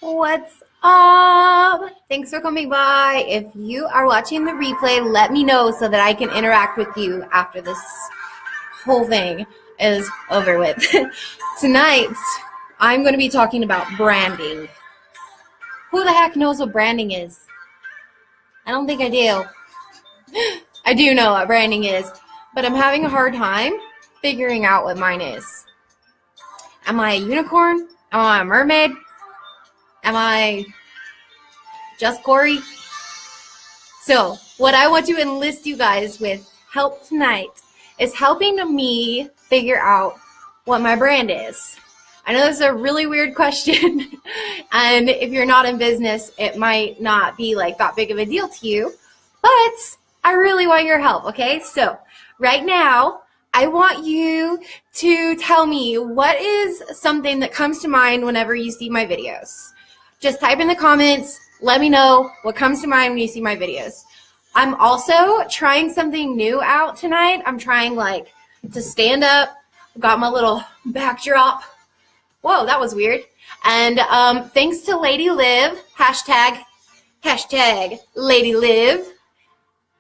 What's up? Thanks for coming by. If you are watching the replay, let me know so that I can interact with you after this whole thing is over with. Tonight, I'm going to be talking about branding. Who the heck knows what branding is? I don't think I do. I do know what branding is, but I'm having a hard time figuring out what mine is. Am I a unicorn? Am I a mermaid? Am I just Corey? So what I want to enlist you guys with help tonight is helping me figure out what my brand is. I know this is a really weird question, and if you're not in business, it might not be like that big of a deal to you, but I really want your help, okay? So right now, I want you to tell me what is something that comes to mind whenever you see my videos. Just type in the comments, let me know what comes to mind when you see my videos. I'm also trying something new out tonight. I'm trying to stand up. I've got my little backdrop. Whoa, that was weird. And thanks to Lady Liv, hashtag Lady Liv.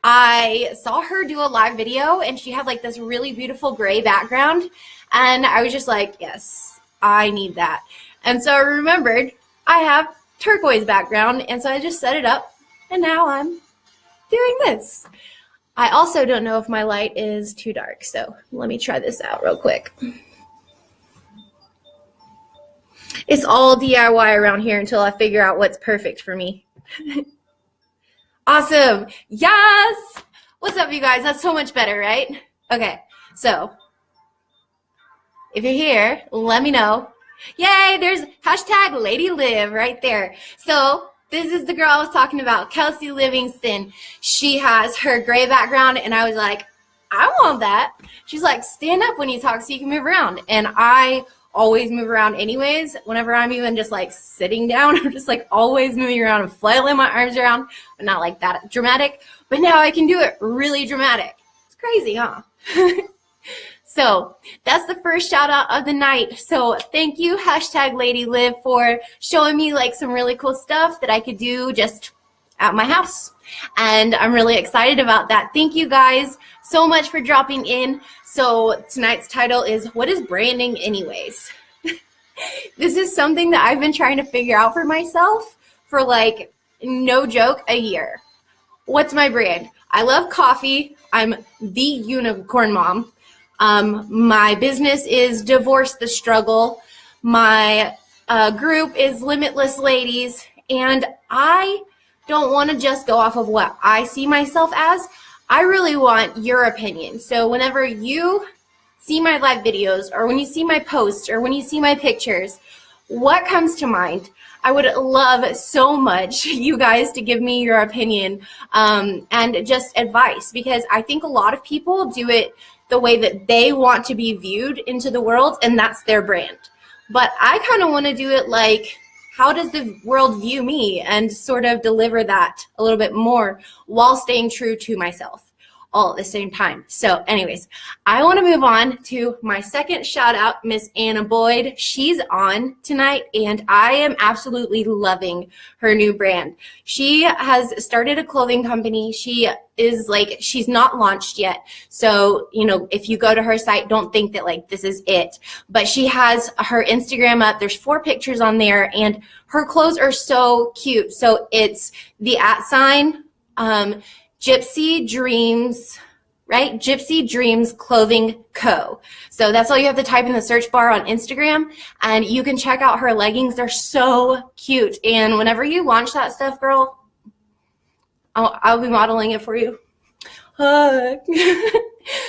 I saw her do a live video and she had this really beautiful gray background. And I was just like, yes, I need that. And so I remembered I have turquoise background. And so I just set it up and now I'm doing this. I also don't know if my light is too dark. So let me try this out real quick. It's all DIY around here until I figure out what's perfect for me. Awesome. Yes. What's up, you guys? That's so much better, right? Okay. So if you're here, let me know. Yay. There's hashtag Lady Liv right there. So this is the girl I was talking about, Kelsey Livingston. She has her gray background and I was like, I want that. She's like, stand up when you talk so you can move around. And I always move around anyways. Whenever I'm even just sitting down, I'm just always moving around and flailing my arms around, but not that dramatic. But now I can do it really dramatic. It's crazy, huh? So that's the first shout out of the night. So thank you, hashtag Lady Liv, for showing me some really cool stuff that I could do just at my house. And I'm really excited about that. Thank you guys so much for dropping in. So tonight's title is, what is branding anyways? This is something that I've been trying to figure out for myself for no joke, a year. What's my brand? I love coffee. I'm the unicorn mom. My business is Divorce the Struggle. My group is Limitless Ladies. And I don't want to just go off of what I see myself as. I really want your opinion. So whenever you see my live videos or when you see my posts or when you see my pictures, what comes to mind? I would love so much you guys to give me your opinion and just advice, because I think a lot of people do it the way that they want to be viewed into the world, and that's their brand. But I kind of want to do it how does the world view me, and sort of deliver that a little bit more while staying true to myself all at the same time. So anyways, I want to move on to my second shout out, Miss Anna Boyd. She's on tonight and I am absolutely loving her new brand. She has started a clothing company. She is she's not launched yet. So, if you go to her site, don't think that this is it. But she has her Instagram up. There's 4 pictures on there and her clothes are so cute. So it's the @ Gypsy Dreams, right? Gypsy Dreams Clothing Co. So that's all you have to type in the search bar on Instagram, and you can check out her leggings. They're so cute. And whenever you launch that stuff, girl, I'll be modeling it for you.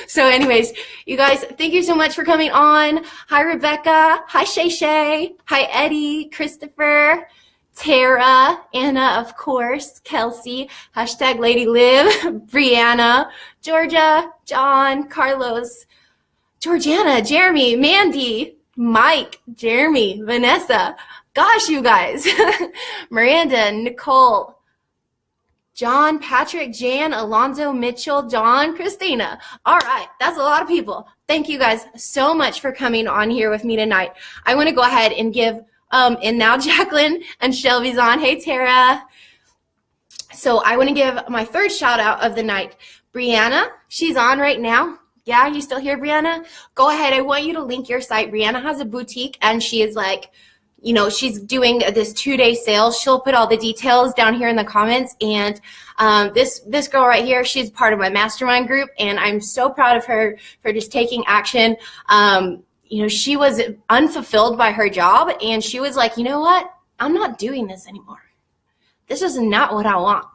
So anyways, you guys, thank you so much for coming on. Hi, Rebecca. Hi, Shay Shay. Hi, Eddie, Christopher, Tara, Anna, of course, Kelsey, hashtag Lady Liv, Brianna, Georgia, John, Carlos, Georgiana, Jeremy, Mandy, Mike, Jeremy, Vanessa. Gosh, you guys. Miranda, Nicole, John, Patrick, Jan, Alonzo, Mitchell, John, Christina. All right, that's a lot of people. Thank you guys so much for coming on here with me tonight. I want to go ahead and give And now Jacqueline and Shelby's on. Hey, Tara. So I want to give my third shout out of the night. Brianna, she's on right now. Yeah, you still here, Brianna? Go ahead. I want you to link your site. Brianna has a boutique, and she is like, you know, she's doing this 2-day sale. She'll put all the details down here in the comments. And this girl right here, she's part of my mastermind group, and I'm so proud of her for just taking action. You know, she was unfulfilled by her job, and she was like, you know what? I'm not doing this anymore. This is not what I want.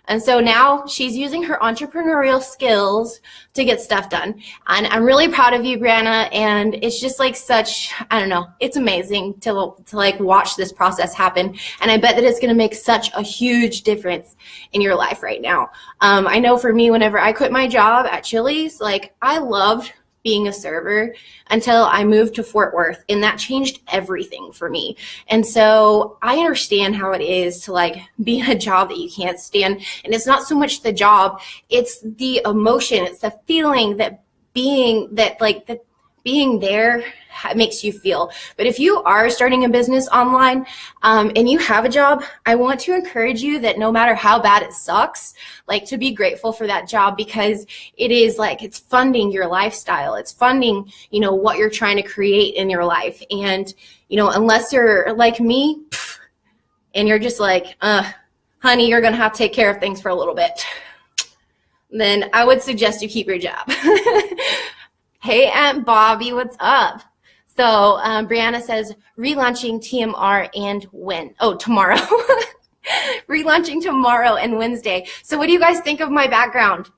And so now she's using her entrepreneurial skills to get stuff done. And I'm really proud of you, Brianna. And it's just like such, I don't know, it's amazing to like watch this process happen. And I bet that it's going to make such a huge difference in your life right now. I know for me, whenever I quit my job at Chili's, like I loved being a server until I moved to Fort Worth, and that changed everything for me. And so I understand how it is to like be in a job that you can't stand. And it's not so much the job, it's the emotion, it's the feeling that being there makes you feel. But if you are starting a business online and you have a job, I want to encourage you that no matter how bad it sucks, like to be grateful for that job, because it is like it's funding your lifestyle. It's funding, you know, what you're trying to create in your life. And, you know, unless you're like me and you're just like, honey, you're going to have to take care of things for a little bit, then I would suggest you keep your job. Hey, Aunt Bobby, what's up? So Brianna says, relaunching TMR and when? Oh, tomorrow. Relaunching tomorrow and Wednesday. So what do you guys think of my background?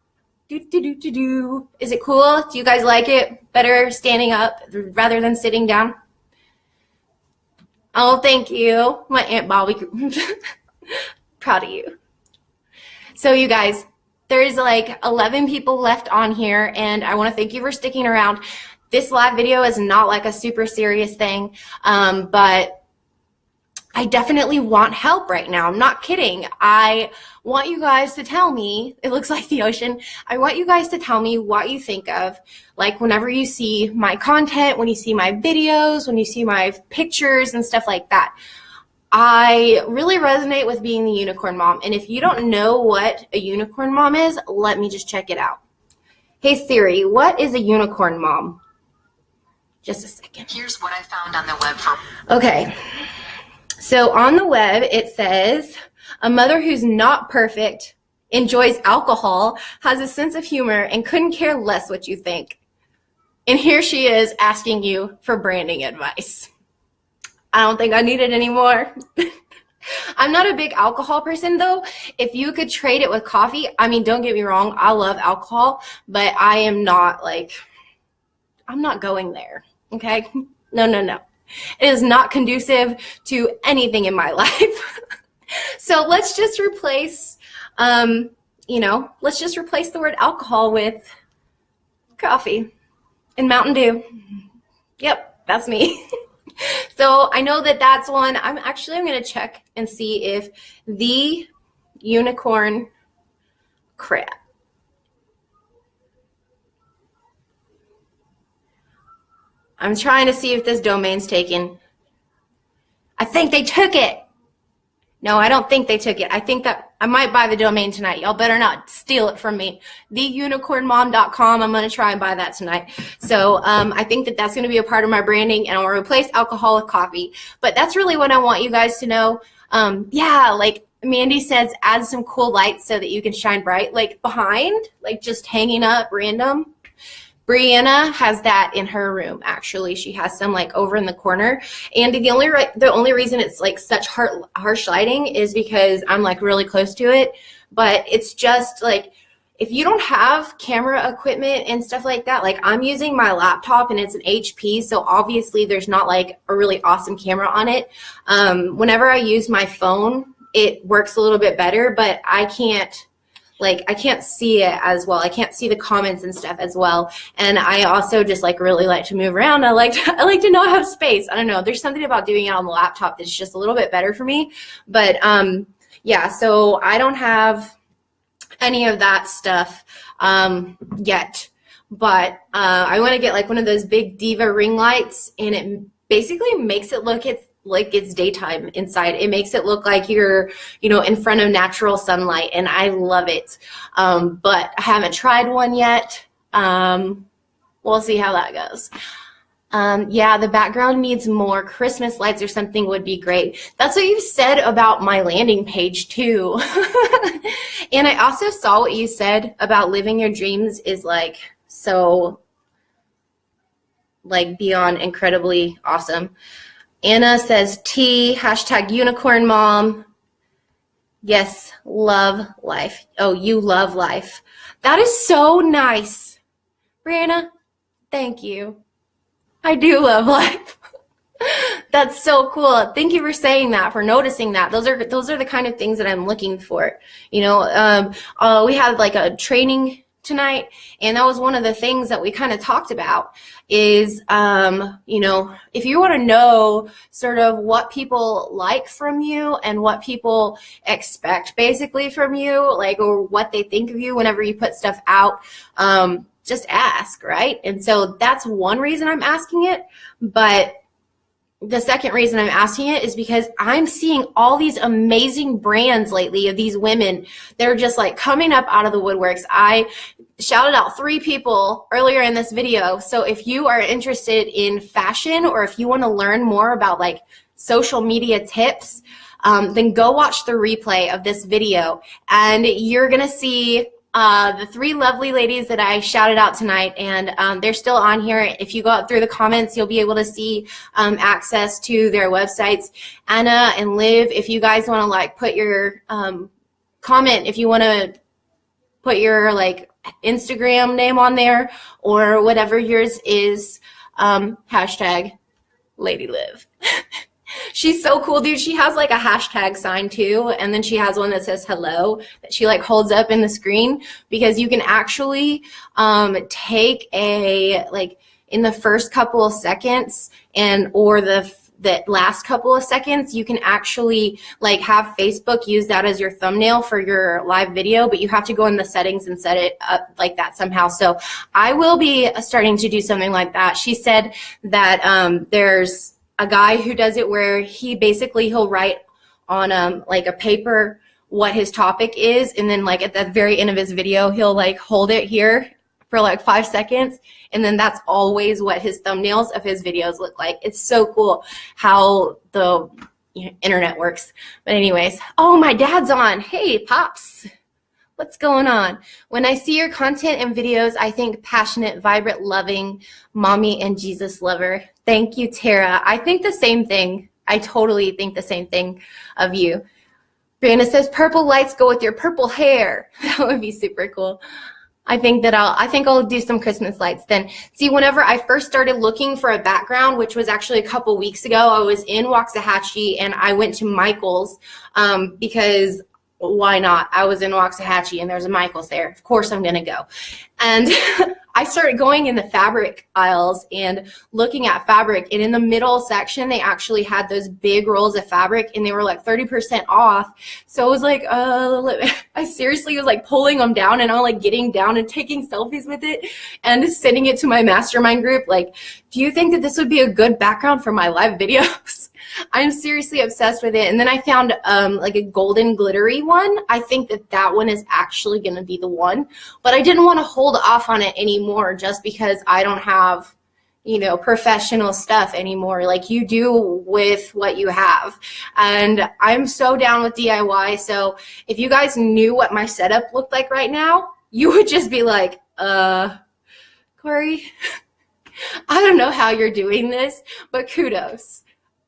Is it cool? Do you guys like it? Better standing up rather than sitting down? Oh, thank you. My Aunt Bobby. Proud of you. So you guys, there's like 11 people left on here, and I want to thank you for sticking around. This live video is not like a super serious thing, but I definitely want help right now. I'm not kidding. I want you guys to tell me, it looks like the ocean. I want you guys to tell me what you think of, like whenever you see my content, when you see my videos, when you see my pictures and stuff like that. I really resonate with being the unicorn mom. And if you don't know what a unicorn mom is, let me just check it out. Hey Siri, what is a unicorn mom? Just a second. Here's what I found on the web for. Okay. So on the web, it says, a mother who's not perfect, enjoys alcohol, has a sense of humor, and couldn't care less what you think. And here she is asking you for branding advice. I don't think I need it anymore. I'm not a big alcohol person though. If you could trade it with coffee, I mean, don't get me wrong, I love alcohol, but I am not like, I'm not going there, okay? No. It is not conducive to anything in my life. So let's just replace, let's just replace the word alcohol with coffee and Mountain Dew. Yep, that's me. So I know that that's one. I'm going to check and see if the unicorn crap. I'm trying to see if this domain's taken. I think they took it. No, I don't think they took it. I think that I might buy the domain tonight. Y'all better not steal it from me. TheUnicornMom.com. I'm going to try and buy that tonight. So I think that that's going to be a part of my branding, and I'm going to replace alcohol with coffee. But that's really what I want you guys to know. Yeah, like Mandy says, add some cool lights so that you can shine bright. Like behind, like just hanging up random. Brianna has that in her room, actually. She has some like over in the corner. And the only reason it's like such harsh lighting is because I'm like really close to it. But it's just like, if you don't have camera equipment and stuff like that, like I'm using my laptop and it's an HP, so obviously there's not like a really awesome camera on it. Whenever I use my phone, it works a little bit better, but I can't see it as well. I can't see the comments and stuff as well. And I also just like really like to move around. I like to know I have space. I don't know. There's something about doing it on the laptop that's just a little bit better for me. But yeah, so I don't have any of that stuff yet. But I want to get like one of those big Diva ring lights, and it basically makes it look like it's daytime inside. It makes it look like you're, in front of natural sunlight, and I love it. But I haven't tried one yet. We'll see how that goes. Yeah, the background needs more Christmas lights or something would be great. That's what you said about my landing page too. And I also saw what you said about living your dreams is like so like beyond incredibly awesome. Anna says hashtag unicorn mom. Yes, love life. Oh, you love life. That is so nice. Brianna, thank you. I do love life. That's so cool. Thank you for saying that, for noticing that. Those are the kind of things that I'm looking for. We had like a training tonight, and that was one of the things that we kind of talked about is, if you want to know sort of what people like from you and what people expect basically from you, like, or what they think of you whenever you put stuff out, just ask, right? And so that's one reason I'm asking it. But the second reason I'm asking it is because I'm seeing all these amazing brands lately of these women. They're just like coming up out of the woodworks. I shouted out 3 people earlier in this video. So if you are interested in fashion, or if you want to learn more about like social media tips, then go watch the replay of this video, and you're going to see the 3 lovely ladies that I shouted out tonight, and they're still on here. If you go up through the comments, you'll be able to see access to their websites. Anna and Liv, if you guys want to like put your comment, if you want to put your like Instagram name on there or whatever yours is, hashtag Lady Liv. She's so cool, dude. She has like a hashtag sign too, and then she has one that says hello that she like holds up in the screen, because you can actually take a like in the first couple of seconds or the last couple of seconds, you can actually like have Facebook use that as your thumbnail for your live video, but you have to go in the settings and set it up like that somehow. So I will be starting to do something like that. She said that there's a guy who does it where he'll write on like a paper what his topic is, and then like at the very end of his video he'll like hold it here for like 5 seconds, and then that's always what his thumbnails of his videos look like. It's so cool how the internet works. But anyways, oh, my dad's on. Hey, Pops. What's going on? When I see your content and videos, I think passionate, vibrant, loving, mommy, and Jesus lover. Thank you, Tara. I think the same thing. I totally think the same thing of you. Brianna says, purple lights go with your purple hair. That would be super cool. I think I'll do some Christmas lights then. See, whenever I first started looking for a background, which was actually a couple weeks ago, I was in Waxahachie and I went to Michael's because why not? I was in Waxahachie and there's a Michael's there. Of course I'm going to go. And I started going in the fabric aisles and looking at fabric. And in the middle section, they actually had those big rolls of fabric and they were like 30% off. So I was like, I seriously was like pulling them down, and I'm like getting down and taking selfies with it and sending it to my mastermind group. Like, do you think that this would be a good background for my live videos? I'm seriously obsessed with it. And then I found like a golden glittery one. I think that one is actually going to be the one, but I didn't want to hold off on it anymore just because I don't have, professional stuff anymore like you do with what you have. And I'm so down with DIY. So if you guys knew what my setup looked like right now, you would just be like, Corey, I don't know how you're doing this, but kudos.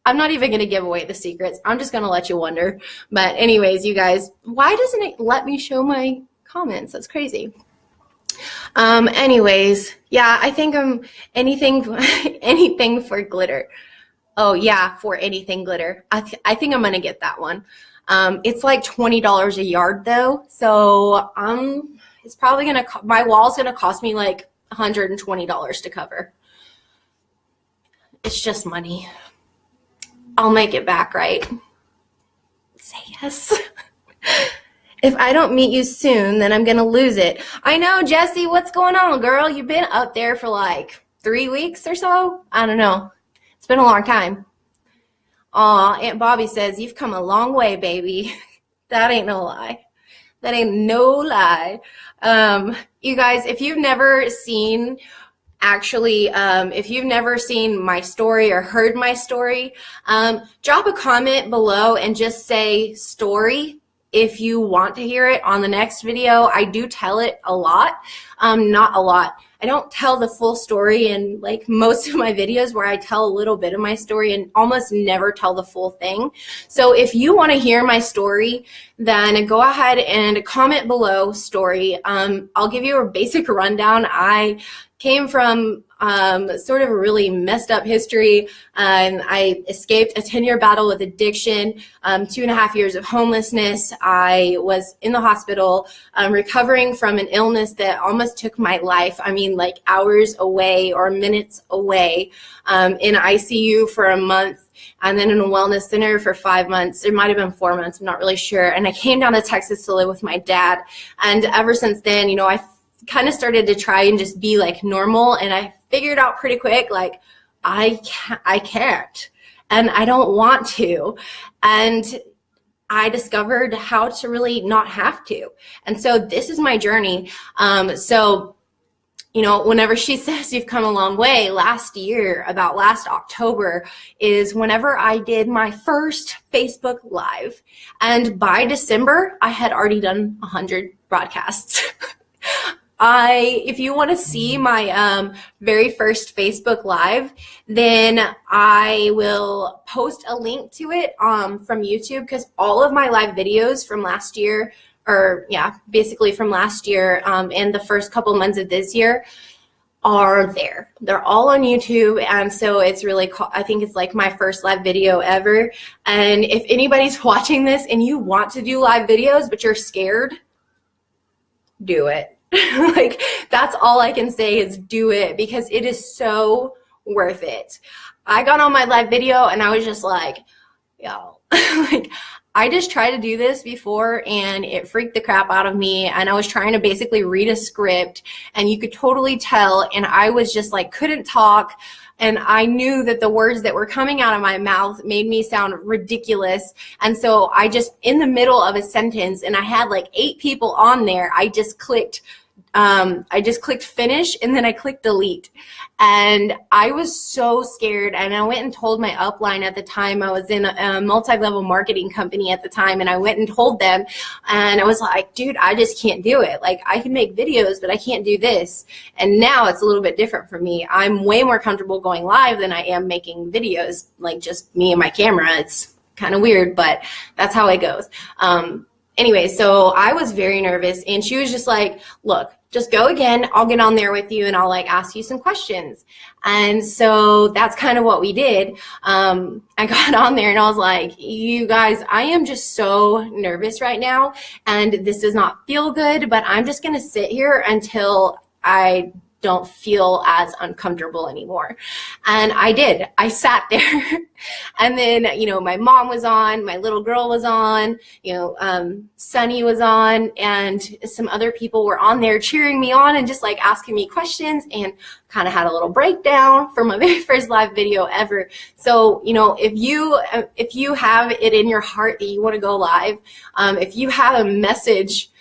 I'm not even going to give away the secrets. I'm just going to let you wonder. But anyways, you guys, why doesn't it let me show my comments? That's crazy. Anyways, yeah, I think anything for glitter. Oh yeah, for anything glitter. I think I'm going to get that one. It's like $20 a yard though. So it's probably going to, my wall's going to cost me like $120 to cover. It's just money. I'll make it back, right? Say yes. If I don't meet you soon, then I'm going to lose it. I know, Jessie, what's going on, girl? You've been up there for like 3 weeks or so? I don't know. It's been a long time. Aw, Aunt Bobby says, you've come a long way, baby. That ain't no lie. That ain't no lie. You guys, if you've never seen, if you've never seen my story or heard my story, drop a comment below and just say story if you want to hear it on the next video. I do tell it a lot, not a lot. I don't tell the full story in like most of my videos, where I tell a little bit of my story and almost never tell the full thing. So if you want to hear my story, then go ahead and comment below story. I'll give you a basic rundown. I came from sort of a really messed up history. I escaped a 10-year battle with addiction, 2.5 years of homelessness. I was in the hospital recovering from an illness that almost took my life. I mean, like hours away or minutes away, in ICU for a month, and then in a wellness center for 5 months. It might have been 4 months, I'm not really sure. And I came down to Texas to live with my dad. And ever since then, you know, I kind of started to try and just be like normal, and I figured out pretty quick, like, I can't, and I don't want to. And I discovered how to really not have to. And so this is my journey. So, you know, whenever she says you've come a long way, last year, about last October, is whenever I did my first Facebook Live. And by December, I had already done 100 broadcasts. If you want to see my very first Facebook Live, then I will post a link to it from YouTube, because all of my live videos from last year, or yeah, basically from last year and the first couple months of this year, are there. They're all on YouTube, and so it's really I think it's like my first live video ever. And if anybody's watching this and you want to do live videos but you're scared, do it. Like, that's all I can say is do it, because it is so worth it. I got on my live video and I was just like, yo, like, I just tried to do this before and it freaked the crap out of me, and I was trying to basically read a script and you could totally tell, and I was just like, couldn't talk. And I knew that the words that were coming out of my mouth made me sound ridiculous. And so I just, in the middle of a sentence, and I had like 8 people on there, I just clicked finish, and then I clicked delete. And I was so scared, and I went and told my upline at the time. I was in a multi-level marketing company at the time, and I went and told them, and I was like, dude, I just can't do it. Like, I can make videos, but I can't do this. And now it's a little bit different for me. I'm way more comfortable going live than I am making videos, like just me and my camera. It's kind of weird, but that's how it goes. Anyway, so I was very nervous, and she was just like, look, just go again. I'll get on there with you and I'll like ask you some questions. And so that's kind of what we did. I got on there and I was like, you guys, I am just so nervous right now, and this does not feel good, but I'm just going to sit here until I don't feel as uncomfortable anymore. And I did. I sat there. And then, you know, my mom was on, my little girl was on, you know, Sunny was on, and some other people were on there cheering me on and just like asking me questions, and kind of had a little breakdown for my very first live video ever. So, you know, if you have it in your heart that you want to go live, if you have a message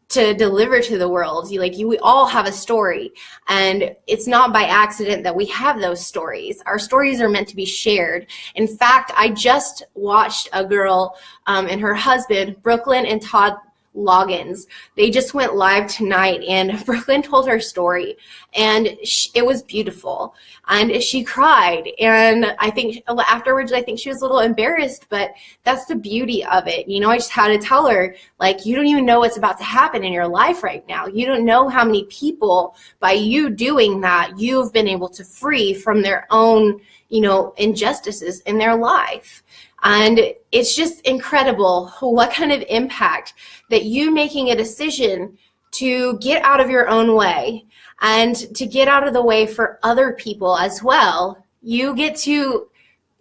to deliver to the world, we all have a story, and it's not by accident that we have those stories. Our stories are meant to be shared. In fact, I just watched a girl and her husband, Brooklyn and Todd Loggins. They just went live tonight, and Brooklyn told her story, and it was beautiful, and she cried, and I think afterwards, I think she was a little embarrassed, but that's the beauty of it. You know, I just had to tell her, like, you don't even know what's about to happen in your life right now. You don't know how many people, by you doing that, you've been able to free from their own, you know, injustices in their life. And it's just incredible what kind of impact that you making a decision to get out of your own way and to get out of the way for other people as well. You get to,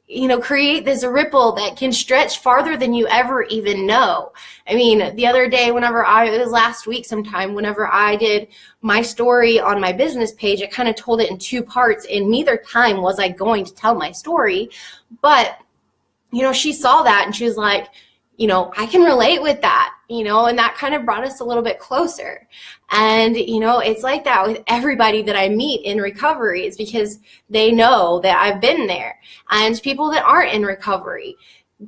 you know, create this ripple that can stretch farther than you ever even know. I mean, the other day, it was last week sometime, whenever I did my story on my business page, I kind of told it in 2 parts, and neither time was I going to tell my story, but she saw that and she was like, I can relate with that, and that kind of brought us a little bit closer. And, it's like that with everybody that I meet in recovery. It's because they know that I've been there. And people that aren't in recovery,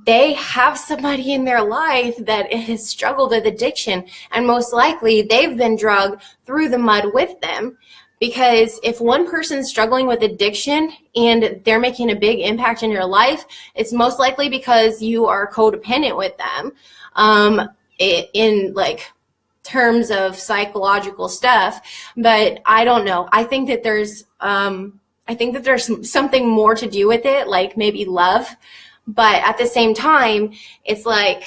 they have somebody in their life that has struggled with addiction, and most likely they've been dragged through the mud with them. Because if one person's struggling with addiction and they're making a big impact in your life, it's most likely because you are codependent with them, in like terms of psychological stuff. But I don't know. I think that there's something more to do with it, like maybe love. But at the same time, it's like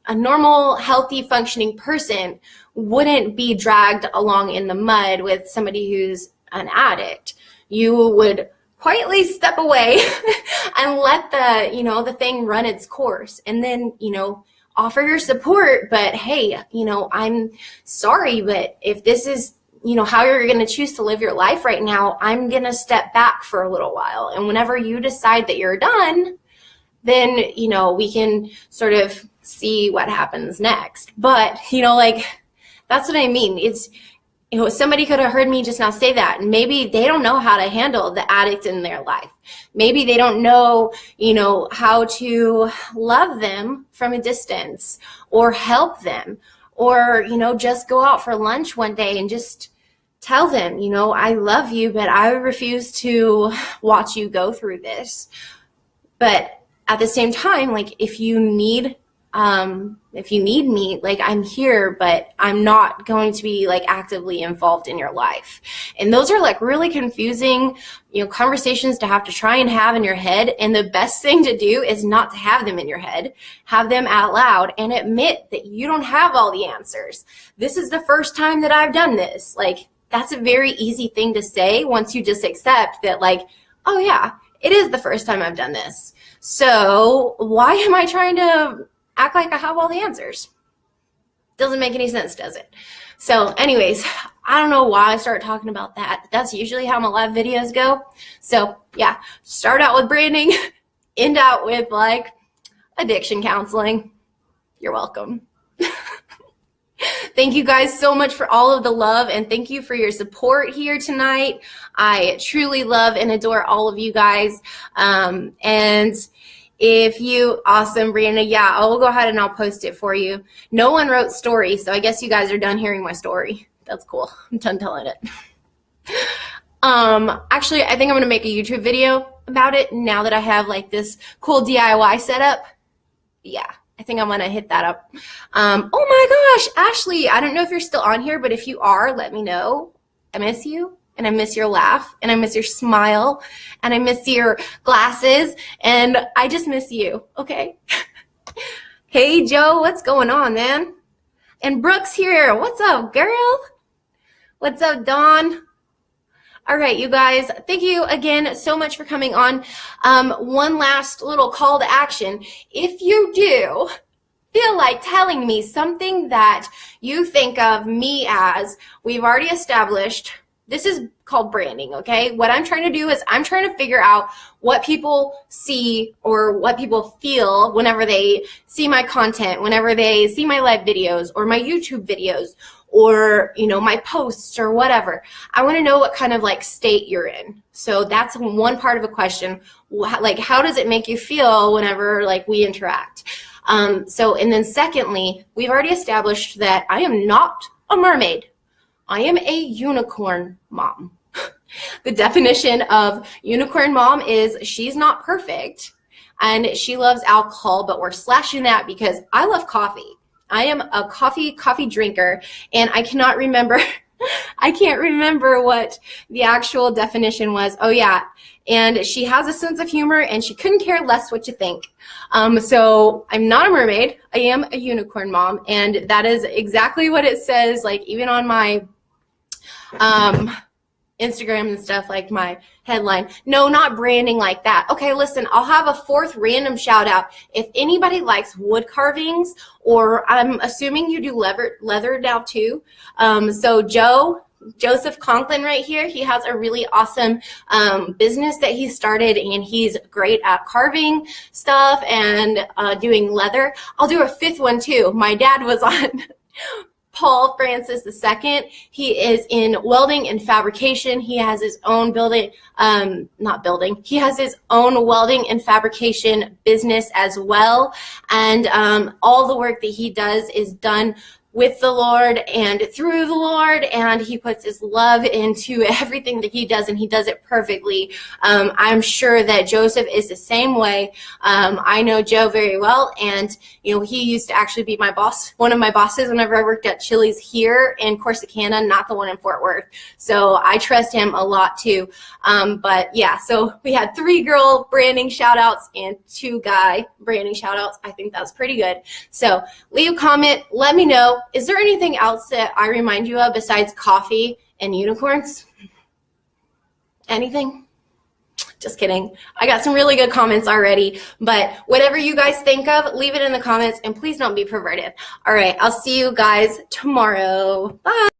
a normal, healthy, functioning person wouldn't be dragged along in the mud with somebody who's an addict. You would quietly step away and let the thing run its course, and then, offer your support. But hey, I'm sorry, but if this is, how you're going to choose to live your life right now, I'm going to step back for a little while. And whenever you decide that you're done, then, we can sort of see what happens next. But, that's what I mean. It's, somebody could have heard me just now say that, and maybe they don't know how to handle the addict in their life. Maybe they don't know, how to love them from a distance or help them, or, just go out for lunch one day and just tell them, I love you, but I refuse to watch you go through this. But at the same time, like, if you need me, like, I'm here, but I'm not going to be like actively involved in your life. And those are like really confusing, conversations to have to try and have in your head. And the best thing to do is not to have them in your head, have them out loud and admit that you don't have all the answers. This is the first time that I've done this. Like, that's a very easy thing to say once you just accept that, like, oh yeah, it is the first time I've done this. So why am I trying to act like I have all the answers? Doesn't make any sense, does it? So anyways, I don't know why I started talking about that. That's usually how my live videos go. So yeah, start out with branding, end out with like addiction counseling. You're welcome. Thank you guys so much for all of the love, and thank you for your support here tonight. I truly love and adore all of you guys. And if you, awesome, Brianna, yeah, I'll go ahead and I'll post it for you. No one wrote story, so I guess you guys are done hearing my story. That's cool. I'm done telling it. Actually, I think I'm going to make a YouTube video about it now that I have like this cool DIY setup. Yeah. I think I'm going to hit that up. Oh my gosh, Ashley, I don't know if you're still on here, but if you are, let me know. I miss you, and I miss your laugh, and I miss your smile, and I miss your glasses, and I just miss you, okay? Hey, Joe, what's going on, man? And Brooke's here. What's up, girl? What's up, Dawn? All right, you guys, thank you again so much for coming on. One last little call to action. If you do feel like telling me something that you think of me as, we've already established, this is called branding, okay? What I'm trying to do is I'm trying to figure out what people see or what people feel whenever they see my content, whenever they see my live videos or my YouTube videos, or, my posts or whatever. I want to know what kind of like state you're in. So that's one part of a question. Like, how does it make you feel whenever like we interact? And then secondly, we've already established that I am not a mermaid. I am a unicorn mom. The definition of unicorn mom is she's not perfect and she loves alcohol, but we're slashing that because I love coffee. I am a coffee drinker, and I cannot remember, I can't remember what the actual definition was. Oh yeah, and she has a sense of humor, and she couldn't care less what you think. So I'm not a mermaid, I am a unicorn mom, and that is exactly what it says, like even on my Instagram and stuff, like my headline. No, not branding like that. Okay, listen, I'll have a fourth random shout out. If anybody likes wood carvings, or I'm assuming you do leather now too. So Joe, Joseph Conklin right here. He has a really awesome business that he started, and he's great at carving stuff and doing leather. I'll do a fifth one too. My dad was on Paul Francis II. He is in welding and fabrication. He has his own he has his own welding and fabrication business as well. And all the work that he does is done with the Lord and through the Lord, and he puts his love into everything that he does, and he does it perfectly. I'm sure that Joseph is the same way. I know Joe very well, and he used to actually be my boss, one of my bosses whenever I worked at Chili's here in Corsicana, not the one in Fort Worth. So I trust him a lot too. But yeah, so we had 3 girl branding shout outs and 2 guy branding shout outs. I think that's pretty good. So leave a comment, let me know. Is there anything else that I remind you of besides coffee and unicorns? Anything? Just kidding. I got some really good comments already, but whatever you guys think of, leave it in the comments, and please don't be perverted. All right, I'll see you guys tomorrow. Bye.